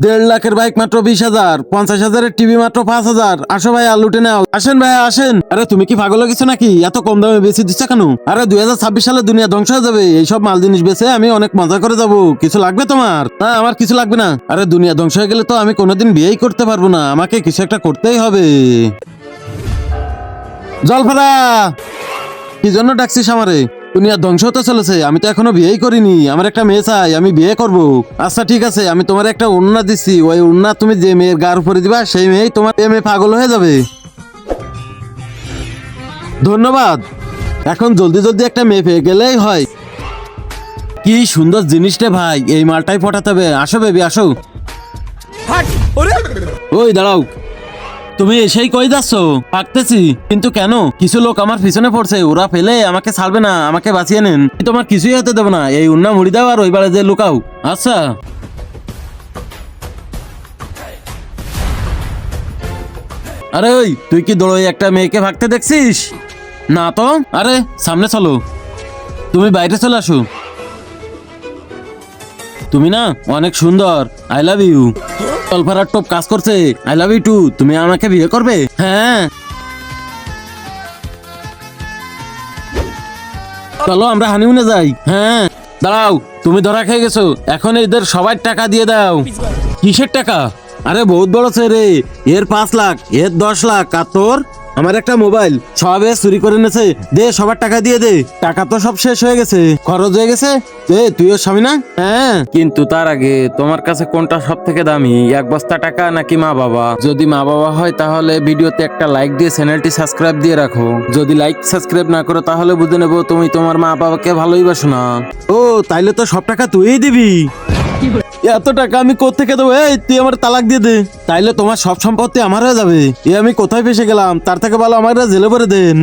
1.5 লাখের বাইক মাত্র 20,000, 50,000-এর টিভি মাত্র 5,000। আসো ভাই, লুটে নাও। আসেন ভাই আসেন। আরে তুমি কি পাগল হয়ে গেছো নাকি? এত কম দামে বেশি দিচ্ছ কেন? আরে 2026 সালে দুনিয়া ধ্বংস হয়ে যাবে, এইসব মাল জিনিস বেচে আমি অনেক মজা করে যাবো। কিছু লাগবে তোমার? না আমার কিছু লাগবে না। আরে দুনিয়া ধ্বংস হয়ে গেলে তো আমি কোনোদিন বিয়েই করতে পারবো না, আমাকে কিছু একটা করতেই হবে। জলফারা, কি জন্য ডাকছিস আমারে? দুনিয়া ধ্বংস হতে চলেছে, আমি তো এখনো বিয়েই করিনি। আমার একটা মেয়ে চাই, আমি বিয়ে করব। আচ্ছা ঠিক আছে, আমি তোমার একটা ওড়না দিচ্ছি, ওই ওড়না তুমি যে মেয়ের গার উপরে দিবা সেই মেয়েই তোমার প্রেমে পাগল হয়ে যাবে। ধন্যবাদ। এখন জলদি জলদি একটা মেয়ে পেয়ে গেলেই হয়। কি সুন্দর জিনিসটা ভাই, এই মালটাই পটাতে হবে। আসো বেবি আসো। ওই দাঁড়াও, তুমি এসেই কই যাচ্ছ? থাকতেছি, কিন্তু কেন? কিছু লোক আমার পিছনে পড়ছে, ওরা ফেলে আমাকে ছাড়বে না, আমাকে বাঁচিয়ে নেন। তোমার কিছুই হতে দেবো না, এই উন্না মুড়ি দাও আর ওই বারে যে লুকাও। আচ্ছা আরে ওই, তুই কি দৌড়ে একটা মেয়েকে ভাগতে দেখছিস? না তো। আরে সামনে চলো, তুমি বাইরে চলে আসো। তুমি না অনেক সুন্দর, আই লাভ ইউ। জলফারার টপ কাজ করছে, আই লাভ ইউ টু। তুমি আমাকে বিয়ে করবে? হ্যাঁ চলো আমরা হানিমুনে যাই। হ্যাঁ দাঁড়াও, তুমি ধরা খেয়ে গেছো, এখন এদের সবার টাকা দিয়ে দাও। কিসের টাকা? আরে বহুত বড় ছেড়ে, এর 5 লাখ, এর 10 লাখ, আর তোর? আমার একটা মোবাইল সবে চুরি করে নেছে। দে সবার টাকা দিয়ে দে। টাকা তো সব শেষ হয়ে গেছে, খরচ হয়ে গেছে। দে, তুই ওর স্বামী না? হ্যাঁ। কিন্তু তার আগে তোমার কাছে কোনটা সব থেকে দামি, এক বস্তা টাকা নাকি মা বাবা? যদি মা বাবা হয় তাহলে ভিডিওতে একটা লাইক দিয়ে চ্যানেলটি সাবস্ক্রাইব দিয়ে রাখো। যদি লাইক সাবস্ক্রাইব না করো তাহলে বুঝে নেবো তুমি তোমার মা বাবাকে ভালোই বাসো না। ও তাইলে তো সব টাকা তুইই দিবি? এত টাকা আমি কোত্থেকে দেবো? এই তুই আমার তালাক দিয়ে দে, তাইলে তোমার সব সম্পত্তি আমার হয়ে যাবে। এ আমি কোথায় ফেসে গেলাম, তার থেকে ভালো আমার জেলে ভরে দেন।